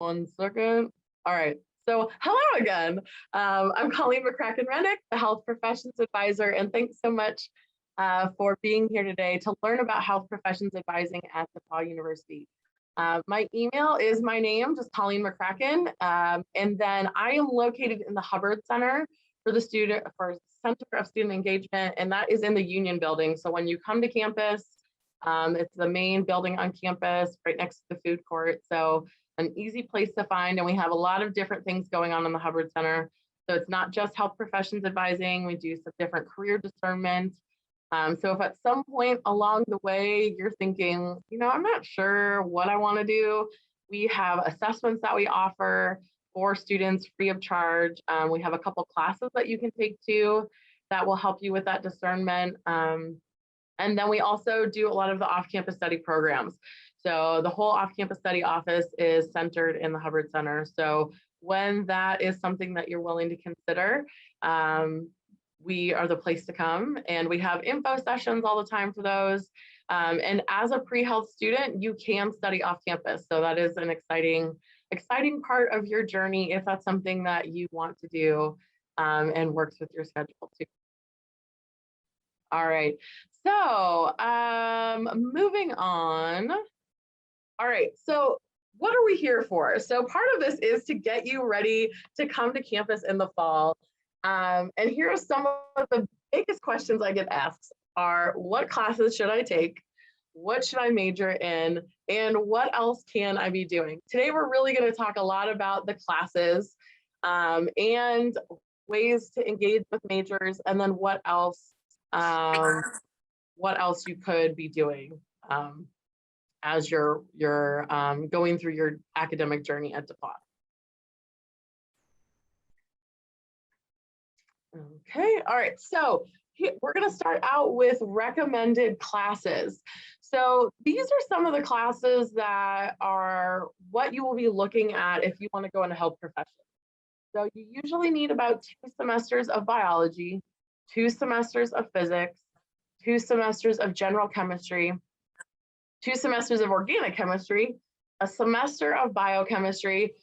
1 second. All right. So hello again. I'm Colleen McCracken-Rennick, the Health Professions Advisor, and thanks so much for being here today to learn about health professions advising at DePauw University. My email is my name, just Colleen McCracken, and then I am located in the Hubbard Center for the Center of Student Engagement, and that is in the Union Building. So when you come to campus, it's the main building on campus, right next to the food court. So an easy place to find, and we have a lot of different things going on in the Hubbard Center. So it's not just health professions advising, we do some different career discernment. So if at some point along the way you're thinking, I'm not sure what I want to do, we have assessments that we offer for students free of charge. We have a couple classes that you can take too that will help you with that discernment. And then we also do a lot of the off-campus study programs. So the whole off-campus study office is centered in the Hubbard Center. So when that is something that you're willing to consider, we are the place to come, and we have info sessions all the time for those. And as a pre-health student, you can study off campus. So that is an exciting part of your journey if that's something that you want to do and works with your schedule too. All right, so moving on. All right, so what are we here for? So part of this is to get you ready to come to campus in the fall. And here are some of the biggest questions I get asked are, what classes should I take? What should I major in? And what else can I be doing? Today, we're really going to talk a lot about the classes and ways to engage with majors, and then what else you could be doing as you're going through your academic journey at DePauw. Okay, all right, so we're going to start out with recommended classes. So these are some of the classes that are what you will be looking at if you want to go into health professions. So you usually need about 2 semesters of biology, 2 semesters of physics, 2 semesters of general chemistry, 2 semesters of organic chemistry, a semester of biochemistry,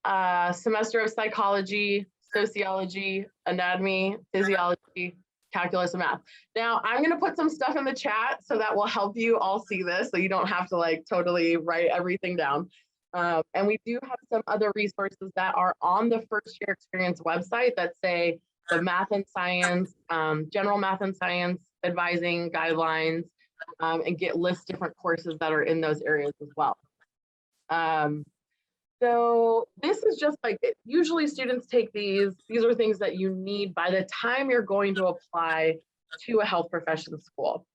a semester of psychology, sociology, anatomy, physiology, calculus, and math. Now, I'm going to put some stuff in the chat so that will help you all see this, so you don't have to totally write everything down. And we do have some other resources that are on the First Year Experience website that say the math and science, general math and science advising guidelines, and list different courses that are in those areas as well. So this is just usually students take these are things that you need by the time you're going to apply to a health profession school.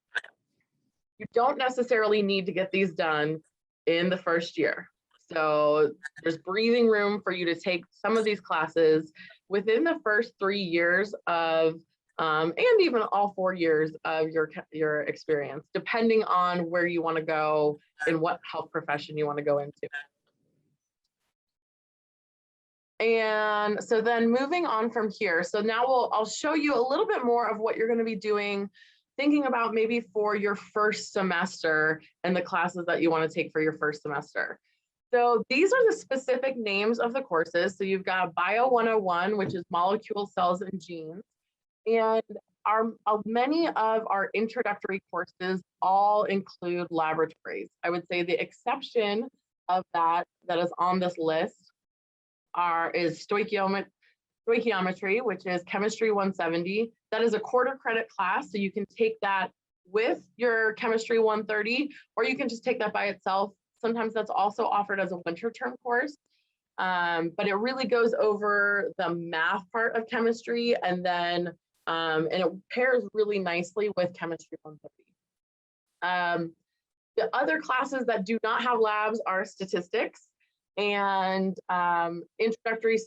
You don't necessarily need to get these done in the first year. So there's breathing room for you to take some of these classes within the first 3 years of, and even all 4 years of your experience, depending on where you want to go and what health profession you want to go into. And so then moving on from here, so now I'll show you a little bit more of what you're going to be doing, thinking about maybe for your first semester and the classes that you want to take for your first semester. So these are the specific names of the courses. So you've got Bio 101, which is molecule, cells, and genes. And many of our introductory courses all include laboratories. I would say the exception of that is on this list is stoichiometry, which is chemistry 170. That is a quarter credit class, so you can take that with your chemistry 130, or you can just take that by itself. Sometimes that's also offered as a winter term course, but it really goes over the math part of chemistry, and then and it pairs really nicely with chemistry 130. The other classes that do not have labs are statistics and introductory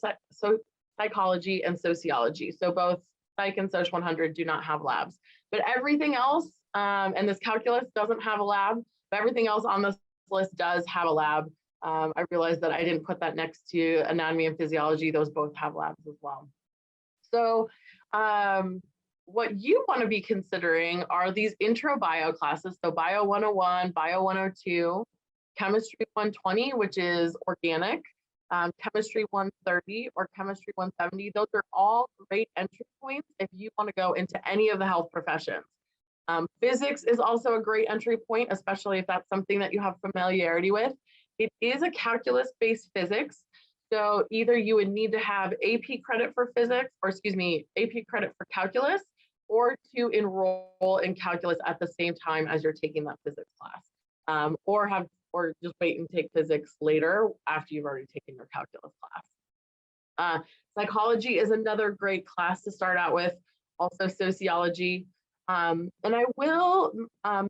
psychology and sociology. So both Psych and Soc 100 do not have labs, but everything else, and this calculus doesn't have a lab, but everything else on this list does have a lab. I realized that I didn't put that next to anatomy and physiology. Those both have labs as well. So what you want to be considering are these intro bio classes. So Bio 101, Bio 102, Chemistry 120, which is organic, Chemistry 130 or Chemistry 170. Those are all great entry points if you want to go into any of the health professions. Physics is also a great entry point, especially if that's something that you have familiarity with. It is a calculus-based physics. So either you would need to have AP credit for physics, or excuse me, AP credit for calculus, or to enroll in calculus at the same time as you're taking that physics class, or just wait and take physics later after you've already taken your calculus class. Psychology is another great class to start out with, also sociology. And I will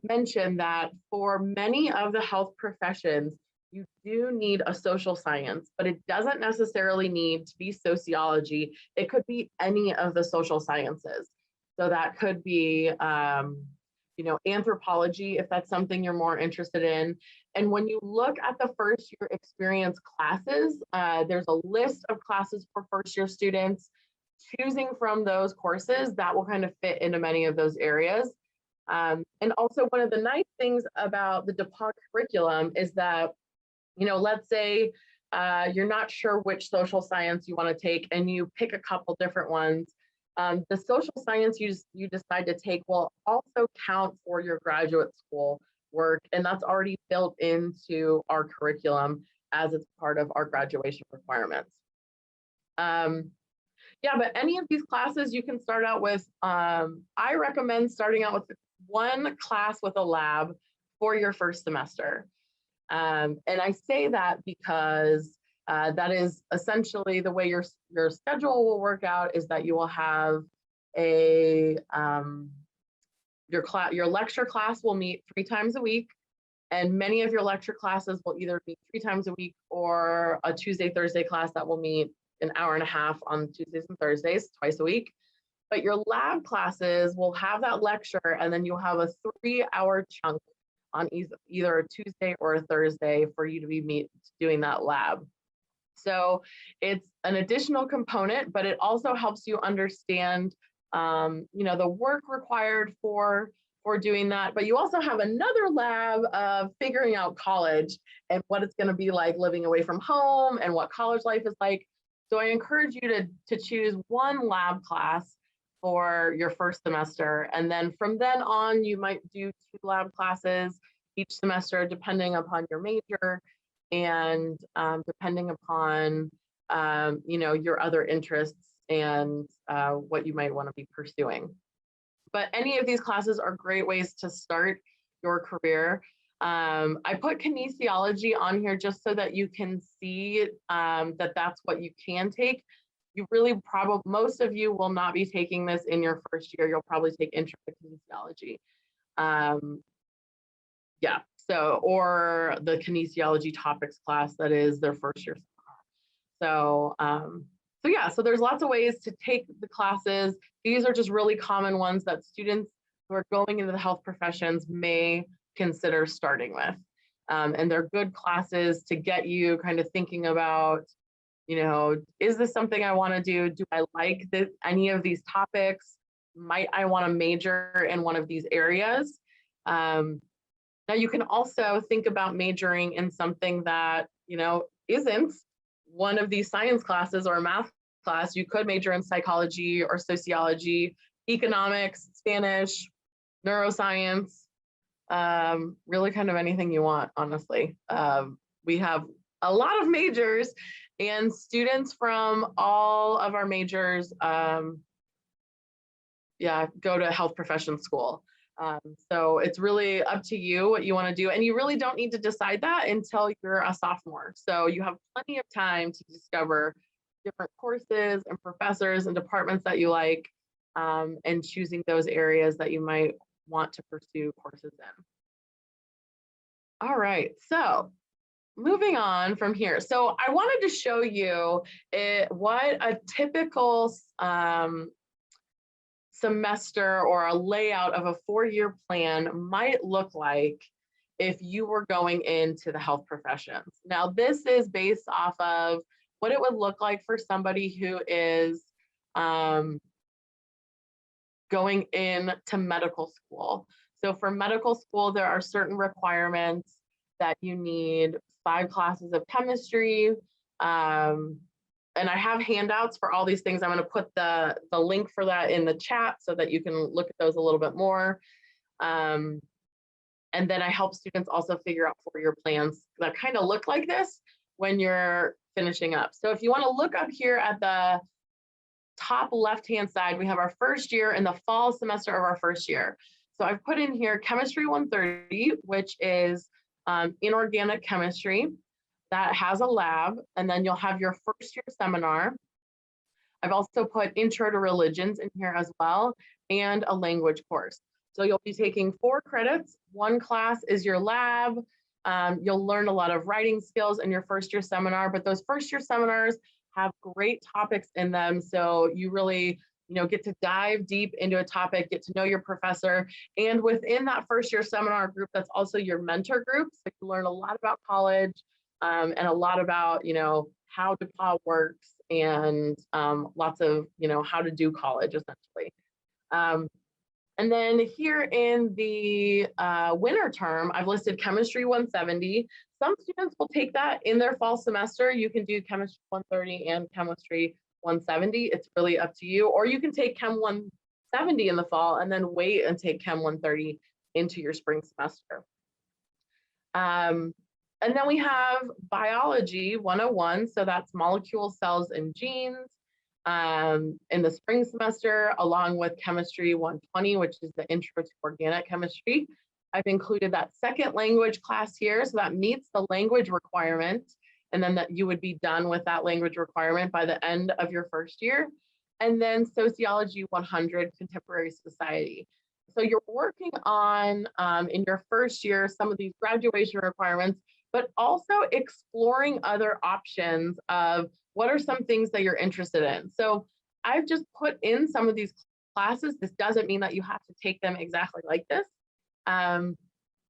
mention that for many of the health professions, you do need a social science, but it doesn't necessarily need to be sociology. It could be any of the social sciences. So that could be, anthropology, if that's something you're more interested in. And when you look at the first year experience classes, there's a list of classes for first year students. Choosing from those courses that will kind of fit into many of those areas. And also one of the nice things about the DePauw curriculum is that, let's say you're not sure which social science you want to take and you pick a couple different ones. The social science you decide to take will also count for your graduate school work, and that's already built into our curriculum as it's part of our graduation requirements. Yeah, but any of these classes you can start out with. I recommend starting out with one class with a lab for your first semester. And I say that because that is essentially the way your schedule will work out, is that you will have your lecture class will meet 3 times a week, and many of your lecture classes will either meet 3 times a week or a Tuesday, Thursday class that will meet an hour and a half on Tuesdays and Thursdays, twice a week. But your lab classes will have that lecture, and then you'll have a 3-hour chunk on either a Tuesday or a Thursday for you to be doing that lab. So it's an additional component, but it also helps you understand, the work required for doing that. But you also have another lab of figuring out college and what it's going to be like living away from home and what college life is like. So I encourage you to choose one lab class for your first semester. And then from then on, you might do 2 lab classes each semester, depending upon your major and depending upon, your other interests and what you might want to be pursuing. But any of these classes are great ways to start your career. I put kinesiology on here just so that you can see that that's what you can take. You really most of you will not be taking this in your first year. You'll probably take intro to kinesiology. Or the kinesiology topics class that is their first year. So there's lots of ways to take the classes. These are just really common ones that students who are going into the health professions may consider starting with. And they're good classes to get you kind of thinking about, is this something I want to do? Do I like any of these topics? Might I want to major in one of these areas? Now you can also think about majoring in something that, isn't one of these science classes or a math class. You could major in psychology or sociology, economics, Spanish, neuroscience, really kind of anything you want, honestly. We have a lot of majors, and students from all of our majors go to health profession school. So it's really up to you what you want to do, and you really don't need to decide that until you're a sophomore. So you have plenty of time to discover different courses and professors and departments that you like, and choosing those areas that you might want to pursue courses in. All right, so moving on from here. So I wanted to show you what a typical semester or a layout of a 4-year plan might look like if you were going into the health professions. Now, this is based off of what it would look like for somebody who is going into medical school. So for medical school, there are certain requirements that you need 5 classes of chemistry. And I have handouts for all these things. I'm going to put the link for that in the chat so that you can look at those a little bit more. And then I help students also figure out 4-year plans that kind of look like this when you're finishing up. So if you want to look up here at the top left-hand side, we have our first year in the fall semester of our first year. So I've put in here chemistry 130, which is inorganic chemistry that has a lab, and then you'll have your first year seminar. I've also put intro to religions in here as well, and a language course. So you'll be taking 4 credits. 1 class is your lab. You'll learn a lot of writing skills in your first year seminar, but those first year seminars have great topics in them. So you really, get to dive deep into a topic, get to know your professor. And within that first year seminar group, that's also your mentor group. So you learn a lot about college and a lot about, how DePauw works and lots of, how to do college essentially. And then here in the winter term, I've listed chemistry 170. Some students will take that in their fall semester. You can do chemistry 130 and chemistry 170. It's really up to you. Or you can take chem 170 in the fall and then wait and take chem 130 into your spring semester. And then we have biology 101. So that's molecules, cells, and genes. In the spring semester, along with chemistry 120, which is the intro to organic chemistry. I've included that second language class here, so that meets the language requirement, and then that you would be done with that language requirement by the end of your first year. And then sociology 100, contemporary society. So you're working on, in your first year, some of these graduation requirements, but also exploring other options of what are some things that you're interested in. So I've just put in some of these classes. This doesn't mean that you have to take them exactly like this. And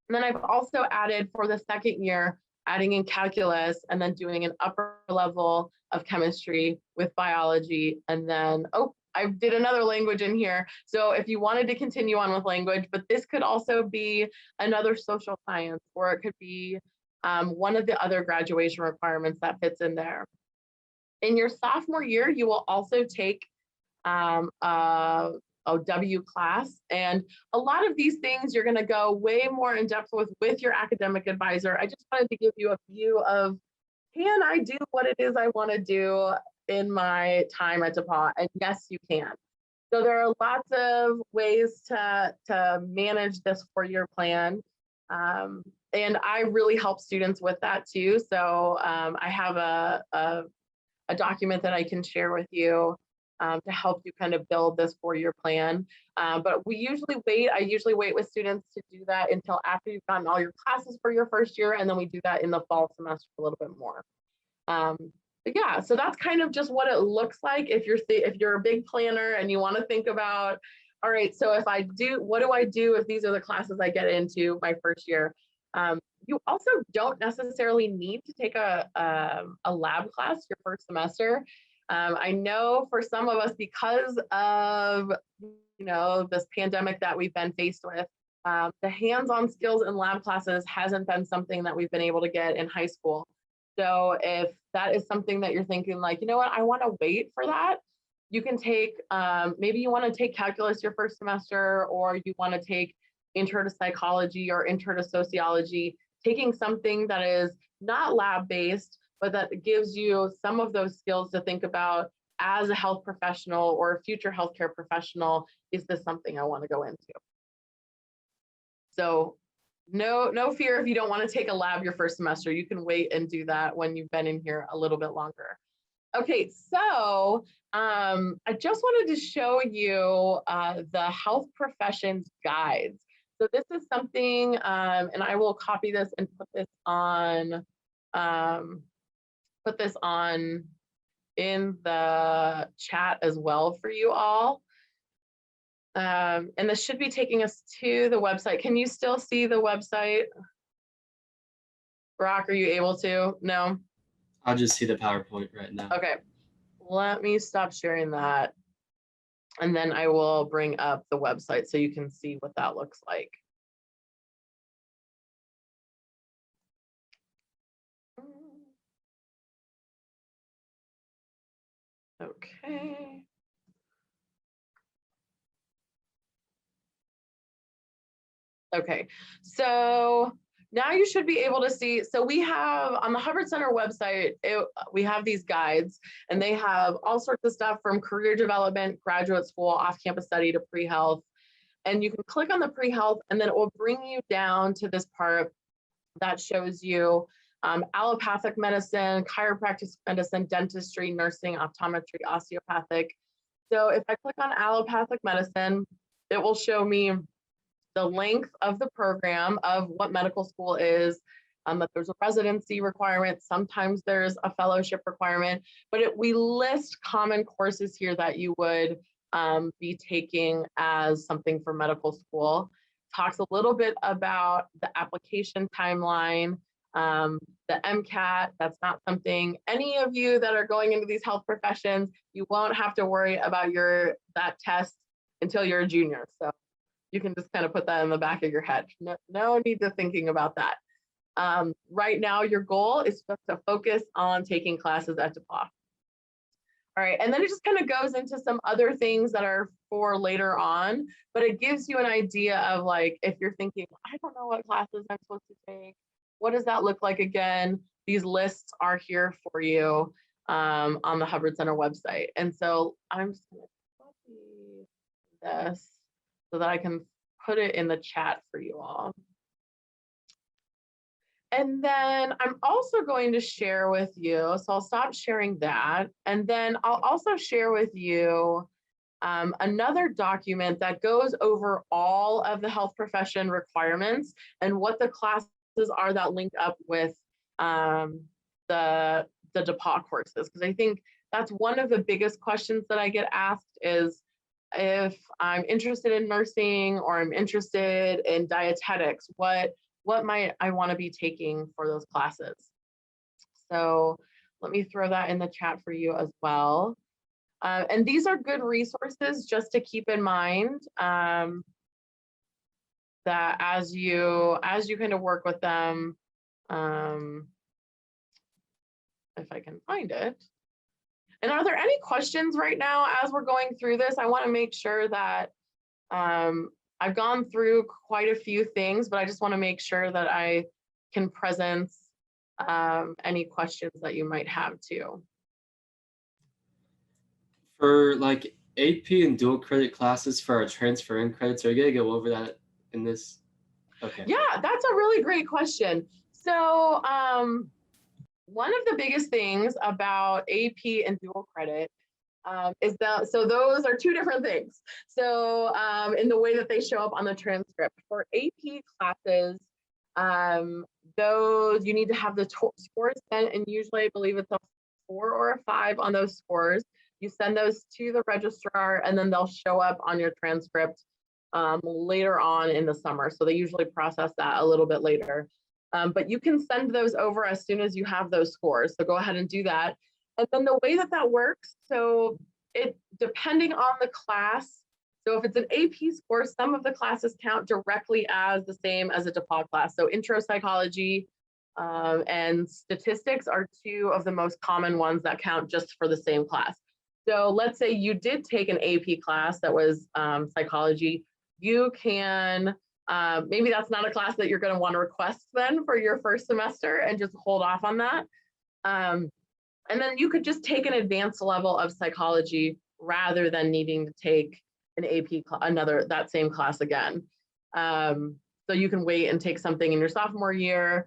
then I've also added for the second year, adding in calculus and then doing an upper level of chemistry with biology. And then, I did another language in here. So if you wanted to continue on with language, but this could also be another social science, or it could be one of the other graduation requirements that fits in there. In your sophomore year, you will also take a W class. And a lot of these things you're going to go way more in depth with your academic advisor. I just wanted to give you a view of, can I do what it is I want to do in my time at DePauw? And yes, you can. So there are lots of ways to manage this 4-year plan. And I really help students with that too. So I have a document that I can share with you to help you kind of build this 4-year plan. But I usually wait with students to do that until after you've gotten all your classes for your first year, and then we do that in the fall semester a little bit more. But yeah, so that's kind of just what it looks like if you're a big planner and you want to think about, all right, so what do I do if these are the classes I get into my first year? You also don't necessarily need to take a lab class your first semester. I know for some of us, because of this pandemic that we've been faced with, the hands-on skills in lab classes hasn't been something that we've been able to get in high school. So if that is something that you're thinking like, you know what, I want to wait for that, you can take, maybe you want to take calculus your first semester, or you want to take intro to psychology or intro to sociology, taking something that is not lab-based, but that gives you some of those skills to think about as a health professional or a future healthcare professional. Is this something I want to go into? So no fear if you don't want to take a lab your first semester. You can wait and do that when you've been in here a little bit longer. Okay, so I just wanted to show you the health professions guides. So this is something, and I will copy this and put this on in the chat as well for you all. And this should be taking us to the website. Can you still see the website? Brock, are you able to? No? I'll just see the PowerPoint right now. Okay, let me stop sharing that. And then I will bring up the website so you can see what that looks like. Okay. Okay, so now you should be able to see, so we have on the Hubbard Center website, we have these guides and they have all sorts of stuff from career development, graduate school, off-campus study to pre-health. And you can click on the pre-health and then it will bring you down to this part that shows you allopathic medicine, chiropractic medicine, dentistry, nursing, optometry, osteopathic. So if I click on allopathic medicine, it will show me the length of the program of what medical school is, that there's a residency requirement, sometimes there's a fellowship requirement, but we list common courses here that you would be taking as something for medical school. Talks a little bit about the application timeline, the MCAT. That's not something any of you that are going into these health professions, you won't have to worry about that test until you're a junior. So you can just kind of put that in the back of your head. No need to thinking about that. Right now, your goal is just to focus on taking classes at DePauw. All right, and then it just kind of goes into some other things that are for later on, but it gives you an idea of like, if you're thinking, I don't know what classes I'm supposed to take, what does that look like again? These lists are here for you on the Hubbard Center website. And so I'm just gonna copy this so that I can put it in the chat for you all. And then I'm also going to share with you, so I'll stop sharing that. And then I'll also share with you another document that goes over all of the health profession requirements and what the classes are that link up with the DePauw courses. Because I think that's one of the biggest questions that I get asked is, if I'm interested in nursing or I'm interested in dietetics, what might I want to be taking for those classes? So let me throw that in the chat for you as well. And these are good resources just to keep in mind that as you kind of work with them, if I can find it. And are there any questions right now as we're going through this? I want to make sure that I've gone through quite a few things, but I just want to make sure that I can presence any questions that you might have too. For like AP and dual credit classes for our transferring credits, are you gonna go over that in this? Okay. Yeah, that's a really great question. So one of the biggest things about AP and dual credit is that, so those are two different things. So in the way that they show up on the transcript. For AP classes, those you need to have the scores sent, and usually I believe it's a 4 or a 5 on those scores. You send those to the registrar and then they'll show up on your transcript later on in the summer. So they usually process that a little bit later. But you can send those over as soon as you have those scores. So go ahead and do that. And then the way that that works, so it depending on the class, so if it's an AP score, some of the classes count directly as the same as a DePauw class. So intro psychology and statistics are two of the most common ones that count just for the same class. So let's say you did take an AP class that was psychology, you can, maybe that's not a class that you're going to want to request then for your first semester and just hold off on that. And then you could just take an advanced level of psychology rather than needing to take an AP, that same class again. So you can wait and take something in your sophomore year.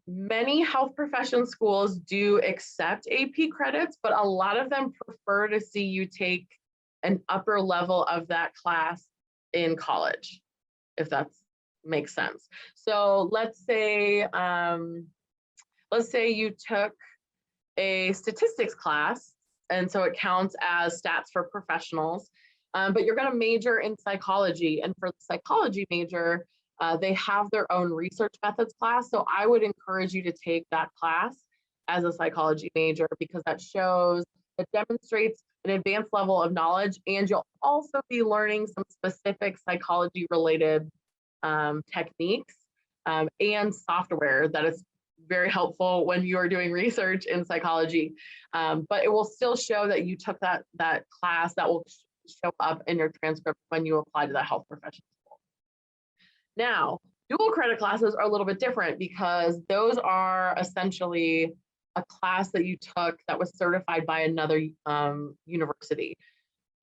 Many health profession schools do accept AP credits, but a lot of them prefer to see you take an upper level of that class in college, if that makes sense. So let's say you took a statistics class, and so it counts as stats for professionals, but you're going to major in psychology, and for the psychology major, they have their own research methods class. So I would encourage you to take that class as a psychology major because that demonstrates an advanced level of knowledge, and you'll also be learning some specific psychology related techniques and software that is very helpful when you're doing research in psychology. But it will still show that you took that class. That will show up in your transcript when you apply to that health profession school. Now, dual credit classes are a little bit different because those are essentially a class that you took that was certified by another university.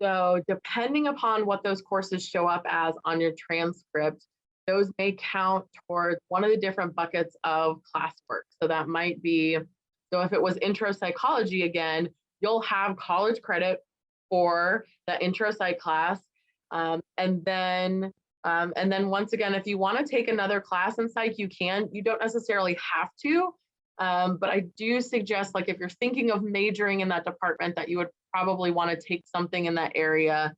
So depending upon what those courses show up as on your transcript, those may count towards one of the different buckets of classwork. So that might be, so if it was intro psychology again, you'll have college credit for that intro psych class. And then once again, if you want to take another class in psych, you can. You don't necessarily have to, but I do suggest, like, if you're thinking of majoring in that department, that you would probably want to take something in that area,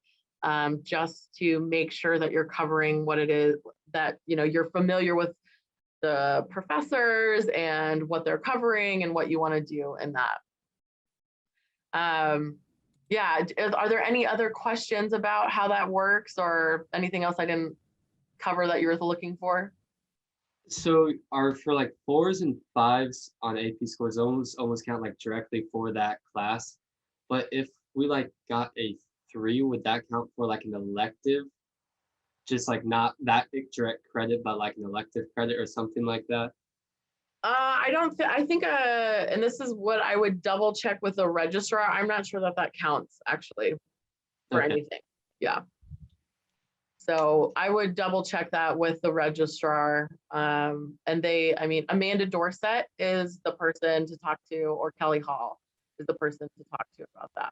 just to make sure that you're covering what it is that, you know, you're familiar with the professors and what they're covering and what you want to do in that. Yeah, are there any other questions about how that works or anything else I didn't cover that you were looking for? So are for like 4s and 5s on AP scores almost count like directly for that class. But if we like got a 3, would that count for like an elective? Just like not that direct credit, but like an elective credit or something like that? I don't think, I think, and this is what I would double check with the registrar. I'm not sure that that counts actually for Okay. anything. Yeah. So I would double check that with the registrar. And I mean, Amanda Dorset is the person to talk to, or Kelly Hall is the person to talk to about that.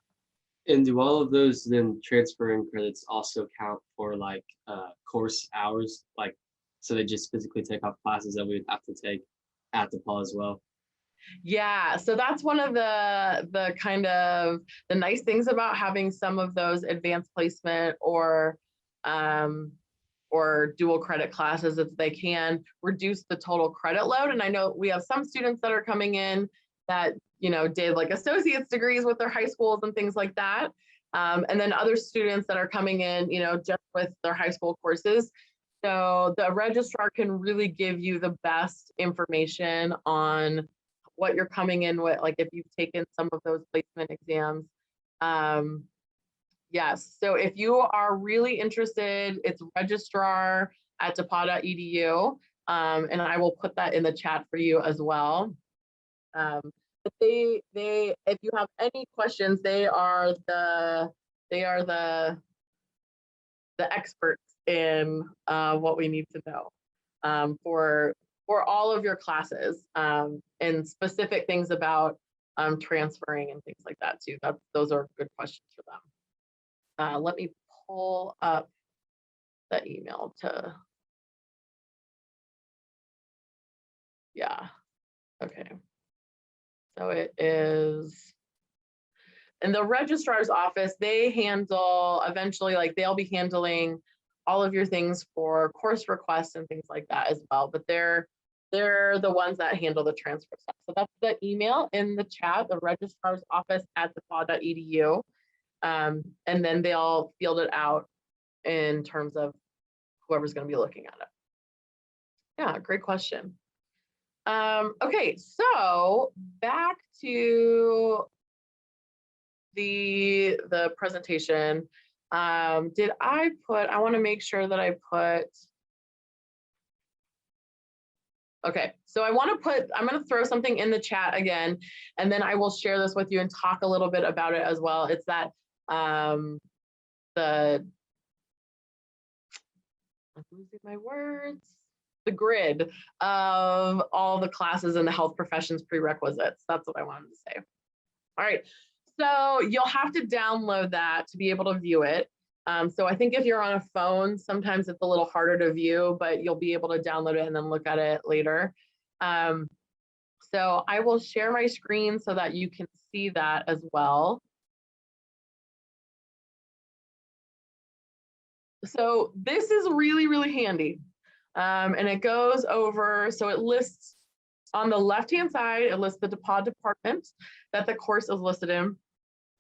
And do all of those then transferring credits also count for like course hours? Like, so they just physically take off classes that we would have to take at DePauw as well? Yeah, so that's one of the kind of the nice things about having some of those advanced placement or dual credit classes, is they can reduce the total credit load. And I know we have some students that are coming in that, you know, did like associate's degrees with their high schools and things like that. And then other students that are coming in, you know, just with their high school courses. So the registrar can really give you the best information on what you're coming in with, like if you've taken some of those placement exams. Yes, so if you are really interested, it's registrar@depaw.edu, and I will put that in the chat for you as well. But if you have any questions, they are the experts in what we need to know for all of your classes, and specific things about transferring and things like that too. Those are good questions for them. Let me pull up the email to, yeah, okay. So it is in the registrar's office. They handle eventually, like they'll be handling all of your things for course requests and things like that as well, but they're the ones that handle the transfer stuff. So that's the email in the chat, the registrar's office at depaw.edu. And then they'll field it out in terms of whoever's going to be looking at it. Yeah, great question. Okay, so back to the presentation. I want to make sure that I put, okay, so I'm going to throw something in the chat again, and then I will share this with you and talk a little bit about it as well. It's that I'm losing my words, the grid of all the classes in the health professions prerequisites. That's what I wanted to say. All right, so you'll have to download that to be able to view it. So I think if you're on a phone, sometimes it's a little harder to view, but you'll be able to download it and then look at it later. So I will share my screen so that you can see that as well. So this is really, really handy. And it goes over, so it lists on the left-hand side, it lists the DePauw department that the course is listed in.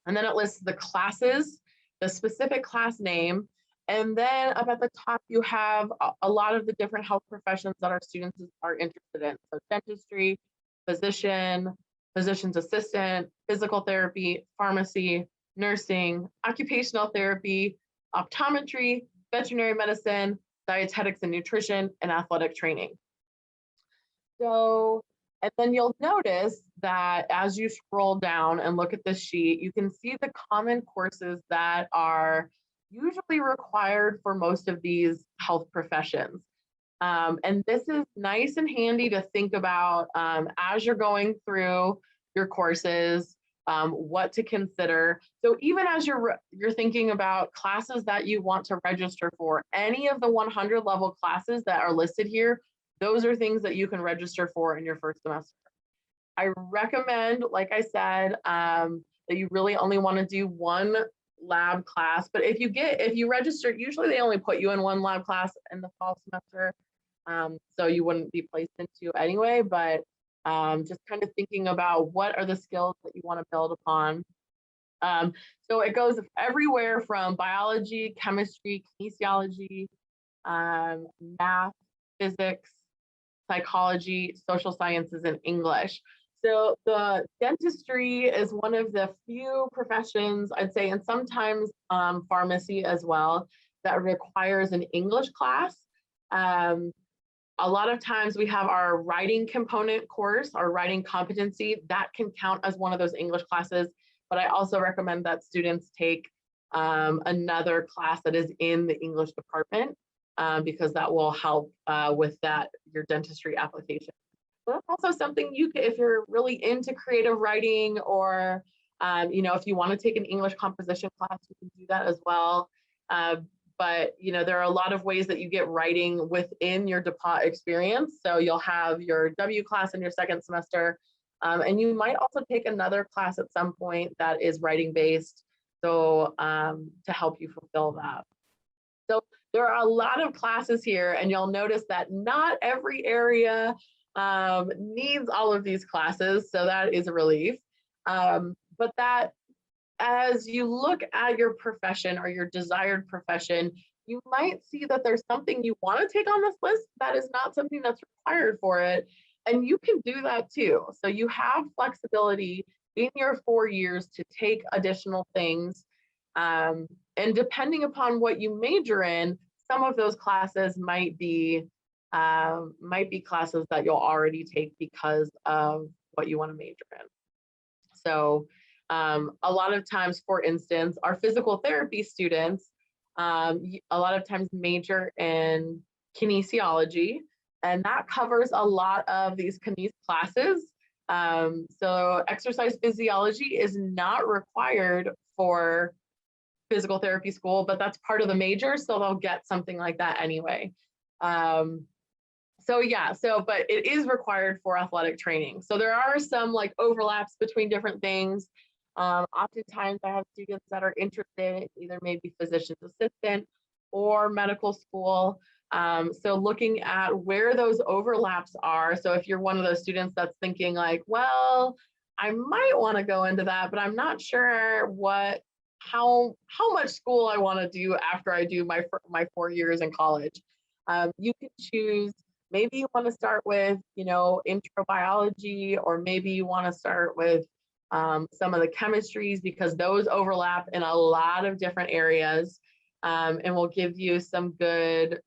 And then it lists the classes, the specific class name. And then up at the top, you have a lot of the different health professions that our students are interested in. So dentistry, physician, physician's assistant, physical therapy, pharmacy, nursing, occupational therapy, optometry, veterinary medicine, dietetics and nutrition, and athletic training. So, and then you'll notice that as you scroll down and look at this sheet, you can see the common courses that are usually required for most of these health professions. And this is nice and handy to think about as you're going through your courses, what to consider. So even as you're thinking about classes that you want to register for, any of the 100 level classes that are listed here, those are things that you can register for in your first semester. I recommend, like I said, that you really only want to do one lab class. But if you register, usually they only put you in one lab class in the fall semester. So you wouldn't be placed into anyway, but just kind of thinking about what are the skills that you want to build upon. So it goes everywhere from biology, chemistry, kinesiology, math, physics, psychology, social sciences, and English. So the dentistry is one of the few professions, I'd say, and sometimes pharmacy as well, that requires an English class. A lot of times we have our writing component course, our writing competency, that can count as one of those English classes, but I also recommend that students take another class that is in the English department because that will help with your dentistry application. But that's also something you can, if you're really into creative writing or if you want to take an English composition class, you can do that as well. But there are a lot of ways that you get writing within your DePauw experience. So you'll have your W class in your second semester, and you might also take another class at some point that is writing based, so to help you fulfill that. So there are a lot of classes here, and you'll notice that not every area needs all of these classes, so that is a relief. But that as you look at your profession or your desired profession, you might see that there's something you want to take on this list that is not something that's required for it. And you can do that too. So you have flexibility in your 4 years to take additional things. And depending upon what you major in, some of those classes might be classes that you'll already take because of what you want to major in. So a lot of times, for instance, our physical therapy students, a lot of times major in kinesiology, and that covers a lot of these kines classes. So exercise physiology is not required for physical therapy school, but that's part of the major, so they'll get something like that anyway. But it is required for athletic training. So there are some like overlaps between different things. Oftentimes I have students that are interested in either maybe physician's assistant or medical school. So looking at where those overlaps are. So if you're one of those students that's thinking like, well, I might want to go into that, but I'm not sure how much school I want to do after I do my 4 years in college. You can choose. Maybe you want to start with, intro biology, or maybe you want to start with some of the chemistries because those overlap in a lot of different areas, and will give you some good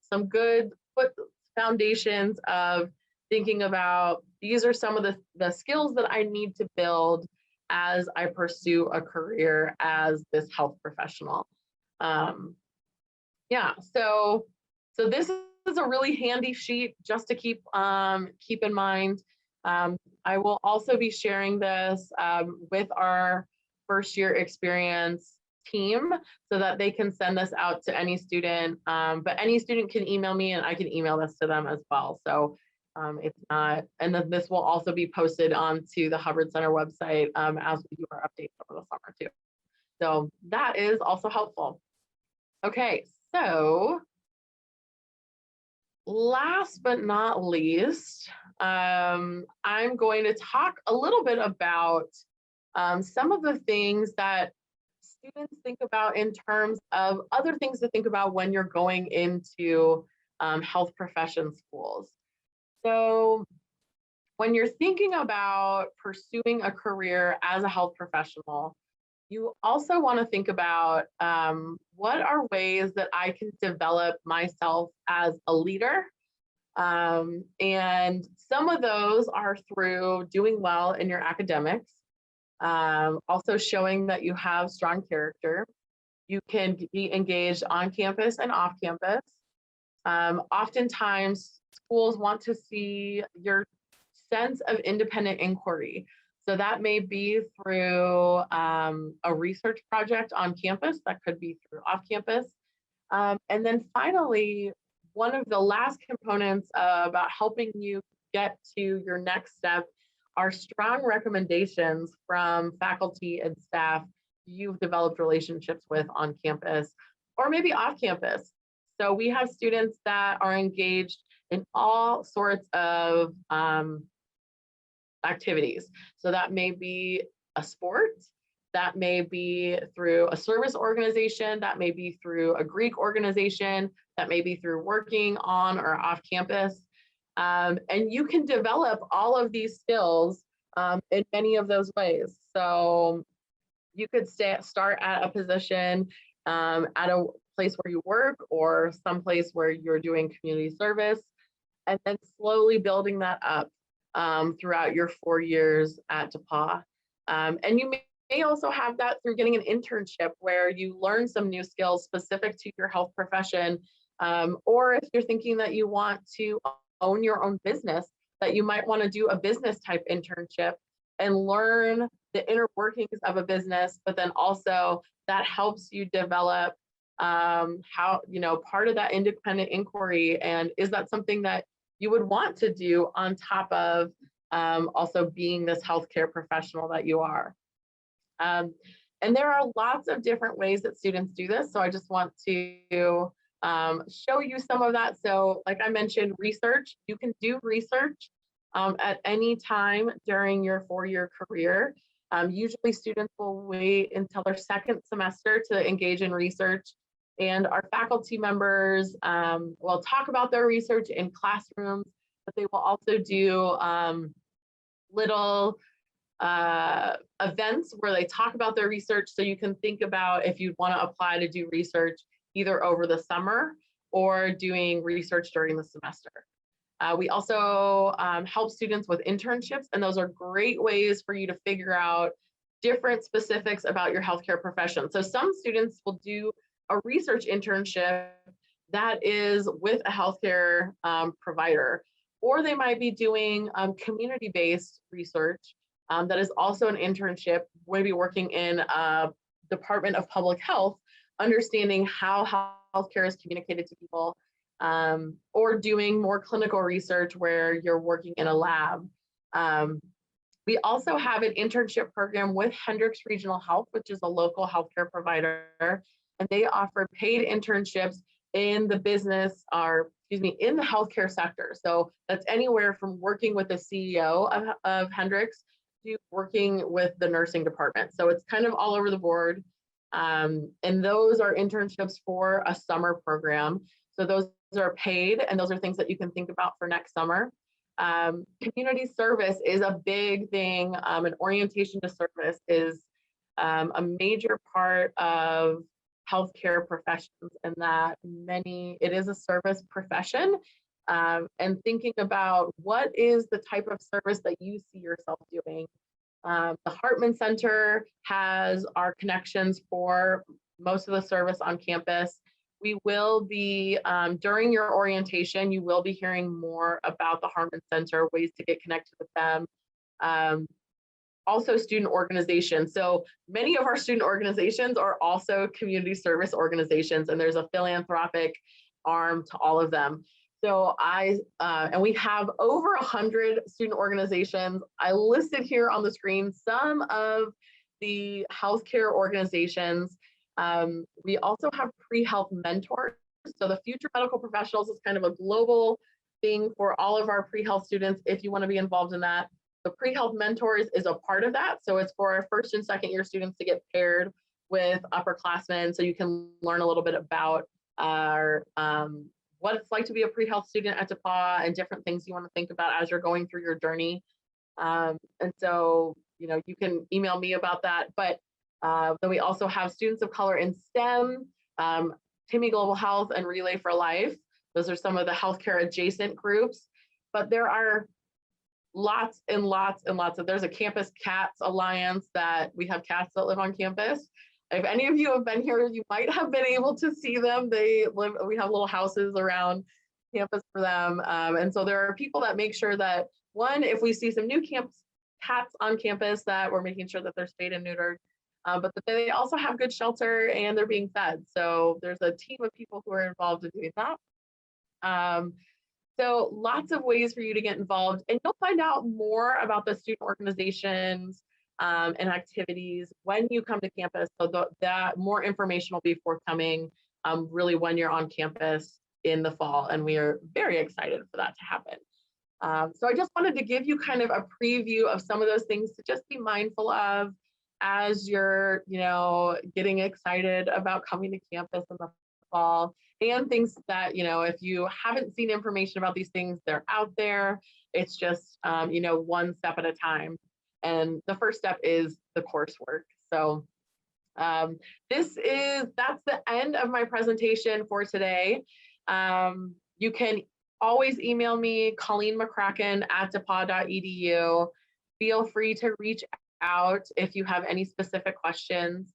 foundations of thinking about these are some of the skills that I need to build as I pursue a career as this health professional. So this is a really handy sheet just to keep in mind. I will also be sharing this with our first year experience team so that they can send this out to any student, but any student can email me and I can email this to them as well. So it's not, and then this will also be posted onto the Hubbard Center website as we do our updates over the summer too. So that is also helpful. Okay, so last but not least, I'm going to talk a little bit about some of the things that students think about in terms of other things to think about when you're going into health profession schools. So when you're thinking about pursuing a career as a health professional, you also want to think about what are ways that I can develop myself as a leader. And some of those are through doing well in your academics, also showing that you have strong character. You can be engaged on campus and off campus. Oftentimes, schools want to see your sense of independent inquiry. So that may be through a research project on campus, that could be through off campus. And then finally, one of the last components about helping you get to your next step are strong recommendations from faculty and staff you've developed relationships with on campus or maybe off campus. So we have students that are engaged in all sorts of activities. So that may be a sport, that may be through a service organization, that may be through a Greek organization, that may be through working on or off campus. And you can develop all of these skills in many of those ways. So you could start at a position at a place where you work or someplace where you're doing community service, and then slowly building that up throughout your 4 years at DePauw. And you may also have that through getting an internship where you learn some new skills specific to your health profession. Or if you're thinking that you want to own your own business, that you might want to do a business type internship and learn the inner workings of a business, but then also that helps you develop how, part of that independent inquiry. And is that something that you would want to do on top of also being this healthcare professional that you are? And there are lots of different ways that students do this. So I just want to show you some of that. So like I mentioned, research, you can do research at any time during your 4-year career. Usually students will wait until their second semester to engage in research, and our faculty members will talk about their research in classrooms, but they will also do little events where they talk about their research. So you can think about if you'd want to apply to do research either over the summer or doing research during the semester. We also help students with internships, and those are great ways for you to figure out different specifics about your healthcare profession. So some students will do a research internship that is with a healthcare provider, or they might be doing community-based research that is also an internship, maybe working in a Department of Public Health, understanding how healthcare is communicated to people, or doing more clinical research where you're working in a lab. We also have an internship program with Hendricks Regional Health, which is a local healthcare provider, and they offer paid internships in the business, or in the healthcare sector. So that's anywhere from working with the CEO of Hendricks to working with the nursing department. So it's kind of all over the board. And those are internships for a summer program. So those are paid, and those are things that you can think about for next summer. Community service is a big thing, and orientation to service is a major part of healthcare professions, and that it is a service profession, and thinking about what is the type of service that you see yourself doing. The Hartman Center has our connections for most of the service on campus. We will be, during your orientation, you will be hearing more about the Hartman Center, ways to get connected with them. Also student organizations. So many of our student organizations are also community service organizations, and there's a philanthropic arm to all of them. So and we have over 100 student organizations. I listed here on the screen some of the healthcare organizations. We also have pre-health mentors. So the Future Medical Professionals is kind of a global thing for all of our pre-health students if you want to be involved in that. The pre-health mentors is a part of that. So it's for our first and second year students to get paired with upperclassmen, so you can learn a little bit about our what it's like to be a pre-health student at DePauw and different things you want to think about as you're going through your journey. And so, you can email me about that. But then we also have Students of Color in STEM, Timmy Global Health, and Relay for Life. Those are some of the healthcare adjacent groups. But there are lots and lots and lots of, there's a Campus Cats Alliance that we have cats that live on campus. If any of you have been here, you might have been able to see them. We have little houses around campus for them. And so there are people that make sure that, one, if we see some new cats on campus, that we're making sure that they're spayed and neutered, but that they also have good shelter and they're being fed. So there's a team of people who are involved in doing that. So lots of ways for you to get involved, and you'll find out more about the student organizations and activities when you come to campus. So that more information will be forthcoming really when you're on campus in the fall, and we are very excited for that to happen. So I just wanted to give you kind of a preview of some of those things to just be mindful of as you're, getting excited about coming to campus in the fall, and things that, if you haven't seen information about these things, they're out there. It's just, one step at a time. And the first step is the coursework. So that's the end of my presentation for today. You can always email me, colleenmccracken@depaw.edu. Feel free to reach out if you have any specific questions.